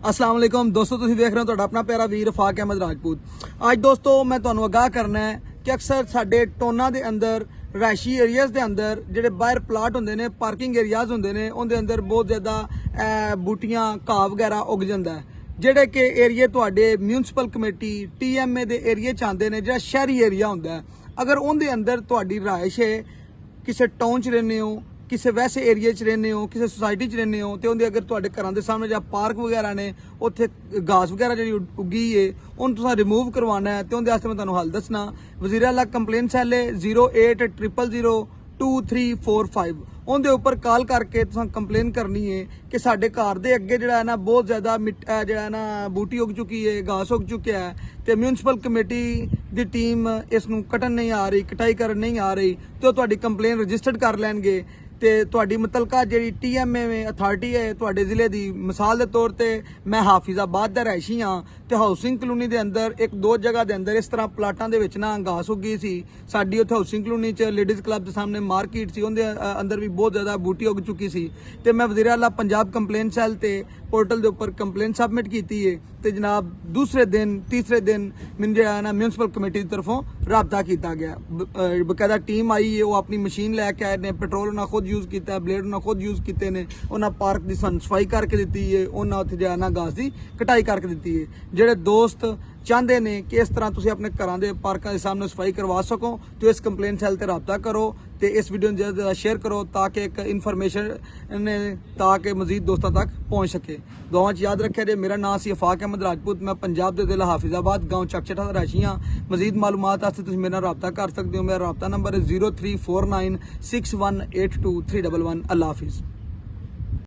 अस्सलाम वालेकुम दोस्तों, तुसीं देख रहे हो ਤੁਹਾਡਾ ਆਪਣਾ ਪਿਆਰਾ ਵੀਰ ਫਾਕ ਅਹਿਮਦ ਰਾਜਪੂਤ। ਅੱਜ ਦੋਸਤੋ ਮੈਂ ਤੁਹਾਨੂੰ ਆਗਾਹ ਕਰਨਾ ਹੈ ਕਿ ਅਕਸਰ ਸਾਡੇ ਟੋਨਾਂ ਦੇ ਅੰਦਰ ਰਹਾਇਸ਼ੀ ਏਰੀਆਜ਼ ਦੇ ਅੰਦਰ ਜਿਹੜੇ ਬਾਹਰ ਪਲਾਟ ਹੁੰਦੇ ਨੇ, ਪਾਰਕਿੰਗ ਏਰੀਆਜ਼ ਹੁੰਦੇ ਨੇ, ਉਹਦੇ ਅੰਦਰ ਬਹੁਤ ਜ਼ਿਆਦਾ ਬੂਟੀਆਂ ਘਾਹ ਵਗੈਰਾ ਉੱਗ ਜਾਂਦਾ ਹੈ, ਜਿਹੜੇ ਕਿ ਏਰੀਏ ਤੁਹਾਡੇ ਮਿਊਨਿਸਪਲ ਕਮੇਟੀ TMA ਦੇ ਏਰੀਏ ਚ ਆਉਂਦੇ ਨੇ, ਜਿਹੜਾ ਸ਼ਹਿਰੀ ਏਰੀਆ ਹੁੰਦਾ ਹੈ। ਅਗਰ ਉਹਦੇ ਅੰਦਰ ਤੁਹਾਡੀ ਰਹਾਇਸ਼ ਹੈ, ਕਿਸੇ ਟਾਊਨ ਚ ਰਹਿੰਦੇ ਹੋ, ਕਿਸੇ ਵੈਸੇ ਏਰੀਏ 'ਚ ਰਹਿੰਦੇ ਹੋ, ਕਿਸੇ ਸੁਸਾਇਟੀ 'ਚ ਰਹਿੰਦੇ ਹੋ, ਤੇ ਉਹਦੇ ਅਗਰ ਤੁਹਾਡੇ ਘਰਾਂ ਦੇ ਸਾਹਮਣੇ ਜਾਂ ਪਾਰਕ ਵਗੈਰਾ ਨੇ, ਉੱਥੇ ਘਾਸ ਵਗੈਰਾ ਜਿਹੜੀ ਉੱਗੀ ਏ ਉਹਨੂੰ ਤੁਸੀਂ ਰਿਮੂਵ ਕਰਵਾਉਣਾ ਹੈ, ਤੇ ਉਹਦੇ ਵਾਸਤੇ ਮੈਂ ਤੁਹਾਨੂੰ ਹੱਲ ਦੱਸਣਾ। ਵਜ਼ੀਰ ਆਲਾ ਕੰਪਲੇਂਟ ਸੈੱਲ 080002345। ਉਹਦੇ ਉੱਪਰ ਕਾਲ ਕਰਕੇ ਤੁਸੀਂ ਕੰਪਲੇਨ ਕਰਨੀ ਹੈ ਕਿ ਸਾਡੇ ਘਰ ਦੇ ਅੱਗੇ ਜਿਹੜਾ ਹੈ ਨਾ ਬਹੁਤ ਜ਼ਿਆਦਾ ਜਿਹੜਾ ਹੈ ਨਾ ਬੂਟੀ ਉੱਗ ਚੁੱਕੀ ਹੈ, ਘਾਸ ਉੱਗ ਚੁੱਕਿਆ ਹੈ, ਤੇ ਮਿਊਨਿਸਪਲ ਕਮੇਟੀ ਦੀ ਟੀਮ ਇਸ ਨੂੰ ਕੱਟਣ ਨਹੀਂ ਆ ਰਹੀ, ਕਟਾਈ ਕਰਨ ਨਹੀਂ ਆ ਰਹੀ, ਤੇ ਉਹ ਤੁਹਾਡੀ ਕੰਪਲੇਨ ਰਜਿਸਟਰਡ ਕਰ ਲੈਣਗੇ। ਤੇ ਤੁਹਾਡੀ ਮੁਤਲਕਾ ਜਿਹੜੀ TMA ਅਥਾਰਟੀ ਹੈ ਤੁਹਾਡੇ ਜ਼ਿਲ੍ਹੇ ਦੀ, ਮਿਸਾਲ ਦੇ ਤੌਰ ਤੇ ਮੈਂ ਹਾਫਿਜ਼ਾਬਾਦ ਦਾ ਰਹਿਸ਼ੀ ਹਾਂ, ਤੇ ਹਾਊਸਿੰਗ ਕਲੋਨੀ ਦੇ ਅੰਦਰ ਇੱਕ ਦੋ ਜਗ੍ਹਾ ਦੇ ਅੰਦਰ ਇਸ ਤਰ੍ਹਾਂ ਪਲਾਟਾਂ ਦੇ ਵਿੱਚ ਨਾ ਘਾਸ ਉੱਗੀ ਸੀ। ਸਾਡੀ ਉੱਥੇ ਹਾਊਸਿੰਗ ਕਲੋਨੀ 'ਚ ਲੇਡੀਜ਼ ਕਲੱਬ ਦੇ ਸਾਹਮਣੇ ਮਾਰਕੀਟ ਸੀ, ਉਹਦੇ ਅੰਦਰ ਵੀ ਬਹੁਤ ਜ਼ਿਆਦਾ ਬੂਟੀ ਉੱਗ ਚੁੱਕੀ ਸੀ, ਤੇ ਮੈਂ ਵਜ਼ੀਰ ਆਲਾ ਪੰਜਾਬ ਕੰਪਲੇਂਟ ਸੈੱਲ ਤੇ ਪੋਰਟਲ ਦੇ ਉੱਪਰ ਕੰਪਲੇਂਟ ਸਬਮਿਟ ਕੀਤੀ ਹੈ, ਤੇ ਜਨਾਬ ਦੂਸਰੇ ਦਿਨ ਤੀਸਰੇ ਦਿਨ ਮੈਨੂੰ ਜਿਹੜਾ ਨਾ ਮਿਊਨਿਸਪਲ ਕਮੇਟੀ ਦੀ ਤਰਫੋਂ ਰਾਬਤਾ ਕੀਤਾ ਗਿਆ। ਬਕਾਇਦਾ ਟੀਮ ਆਈ ਹੈ, ਉਹ ਆਪਣੀ ਮਸ਼ੀਨ ਲੈ ਕੇ ਆਏ ਨੇ, ਪੈਟਰੋਲ ਉਹਨਾਂ ਖੁਦ ਯੂਜ਼ ਕੀਤਾ, ਬਲੇਡ ਉਹਨਾਂ ਖੁਦ ਯੂਜ਼ ਕੀਤੇ ਨੇ, ਉਹਨਾਂ ਪਾਰਕ ਦੀ ਸਫਾਈ ਕਰਕੇ ਦਿੱਤੀ ਹੈ, ਉਹਨਾਂ ਉੱਥੇ ਜਿਹੜਾ ਨਾ ਘਾਸ ਦੀ ਕਟਾਈ ਕਰਕੇ ਦਿੱਤੀ ਹੈ। ਜਿਹੜੇ ਦੋਸਤ ਚਾਹੁੰਦੇ ਨੇ ਕਿ ਇਸ ਤਰ੍ਹਾਂ ਤੁਸੀਂ ਆਪਣੇ ਘਰਾਂ ਦੇ ਪਾਰਕਾਂ ਦੇ ਸਾਹਮਣੇ ਸਫਾਈ ਕਰਵਾ ਸਕੋ, ਤੇ ਇਸ ਕੰਪਲੇਂਟ ਸੈੱਲ ਤੇ ਰਾਬਤਾ ਕਰੋ, ਤੇ ਇਸ ਵੀਡੀਓ ਨੂੰ ਜ਼ਿਆਦਾ ਜ਼ਿਆਦਾ ਸ਼ੇਅਰ ਕਰੋ ਤਾਂ ਕਿ ਇੱਕ ਇਨਫੋਰਮੇਸ਼ਨ ਤਾਂ ਕਿ ਮਜ਼ੀਦ ਦੋਸਤਾਂ ਤੱਕ ਪਹੁੰਚ ਸਕੇ। ਦੁਆਵਾਂ 'ਚ ਯਾਦ ਰੱਖਿਆ ਜੇ ਮੇਰਾ ਨਾਮ ਸੀ ਫਾਕ ਅਹਿਮਦ ਰਾਜਪੂਤ, ਮੈਂ ਪੰਜਾਬ ਦੇ ਜ਼ਿਲ੍ਹਾ ਹਾਫਿਜ਼ਾਬਾਦ ਗਾਉਂ ਚੱਕਚਟਾ ਦਾ ਰਹਿਸ਼ੀ ਹਾਂ। ਮਜ਼ੀਦ ਮਾਲੂਮਾਤ ਵਾਸਤੇ ਤੁਸੀਂ ਮੇਰੇ ਨਾਲ ਰਾਬਤਾ ਕਰ ਸਕਦੇ ਹੋ। ਮੇਰਾ ਰਾਬਤਾ ਨੰਬਰ ਹੈ 034961823111। ਅੱਲਾ ਹਾਫਿਜ਼।